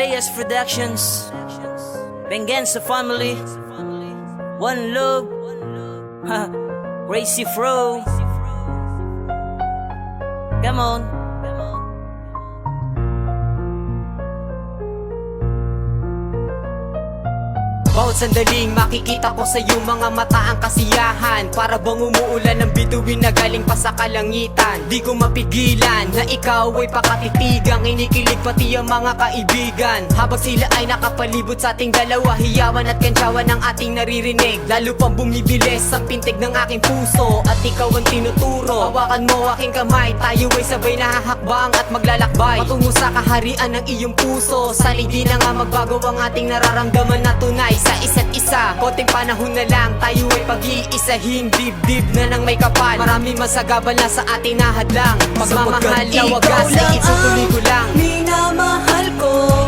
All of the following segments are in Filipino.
Reyes Productions, Venganza Family, One Love, Crazy Fro. Come on. Bawat sandaling makikita ko sa iyong mga mata ang kasiyahan. Para bang umuulan ng bituin na galing pa sa kalangitan. Di ko mapigilan na ikaw ay pakatitigang inikilig pati ang mga kaibigan. Habang sila ay nakapalibot sa ating dalawa, hiyawan at kantsawan ang ating naririnig. Lalo pang bumibilis ang pintig ng aking puso at ikaw ang tinuturo. Hawakan mo aking kamay, tayo ay sabay nahahakbang at maglalakbay patungo sa kaharian ng iyong puso. Sana'y di na nga magbago ang ating nararamdaman na tunay sa isa't isa. Konting panahon na lang, tayo ay pag-iisahin. Dibdib na nang may kapal, maraming masagabal na sa ating nahadlang. Pagmamahal na wagas ay itutuloy ko lang. Minamahal ko,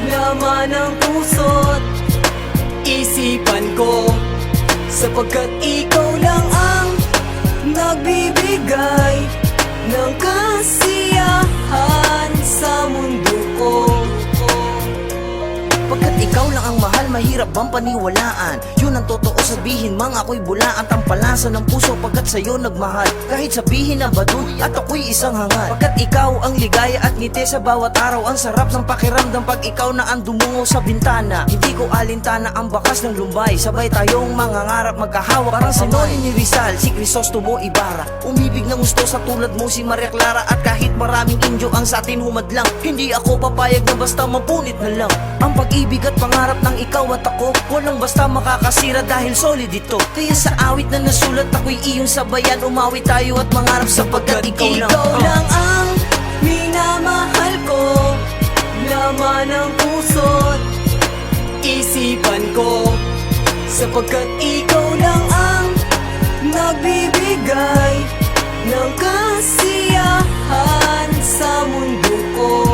laman ng puso't isipan ko, sapagkat ikaw lang ang nagbibigay ng kasiyahan sa mundo ko. Pagkat ikaw lang ang mahal, mahirap bang paniwalaan? Yun ang totoo sabihin, mang ako'y bulaan. Tampalasan ng puso pagkat sa'yo nagmahal. Kahit sabihin na badut at ako'y isang hangal. Pagkat ikaw ang ligaya at ngiti sa bawat araw. Ang sarap ng pakiramdam pag ikaw na ang dumungo sa bintana. Hindi ko alintana ang bakas ng lumbay. Sabay tayong mangangarap magkahawak. Parang si Noli ni Rizal, si Crisostomo Ibarra. Umibig ng gusto sa tulad mo si Maria Clara. At kahit maraming inyo ang sa atin humadlang, hindi ako papayag na basta mapunit na lang. Ang pag-ibig at pangarap ng ikaw at ako, walang basta makakasira dahil solid ito. Kaya sa awit na nasulat ako'y iyong sabayan. Umawi tayo at mangarap sapagkat ikaw lang. Ikaw lang ang minamahal ko, laman ng puso't isipan ko, sapagkat ikaw lang ang nagbibigay ng kasiyahan sa mundo ko.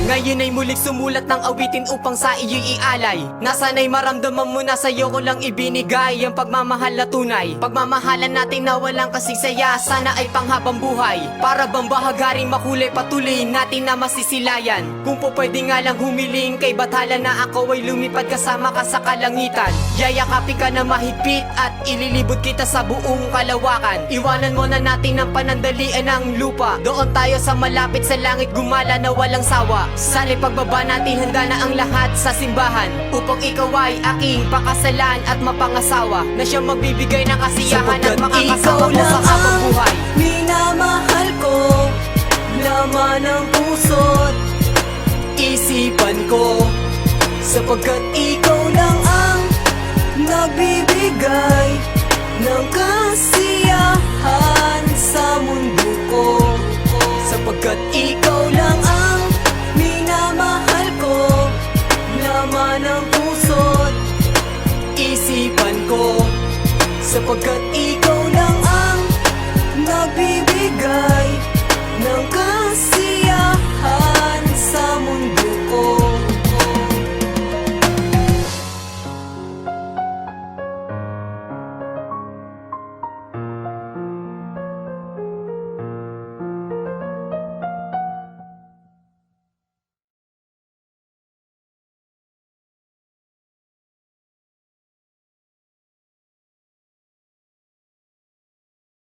Ngayon ay muling sumulat ng awitin upang sa iyo'y ialay. Nasana'y maramdaman mo na sa'yo ko lang ibinigay ang pagmamahal na tunay. Pagmamahalan natin na walang kasing saya, sana ay panghabang buhay. Para bang bahagaring makulay, patuloy natin na masisilayan. Kung po pwede nga lang humiling kay bathala na ako ay lumipad kasama ka sa kalangitan. Yayakapin ka na mahigpit at ililibot kita sa buong kalawakan. Iwanan mo na natin ang panandalian ng lupa. Doon tayo sa malapit sa langit gumala na walang sawa. Sana'y pagbaba natin handa na ang lahat sa simbahan, upang ikaw ay aking pakasalan at mapangasawa, na siyang magbibigay ng kasiyahan at makakasama ko sa habang buhay. Minamahal ko, laman ng puso't Isipan ko, sapagkat ikaw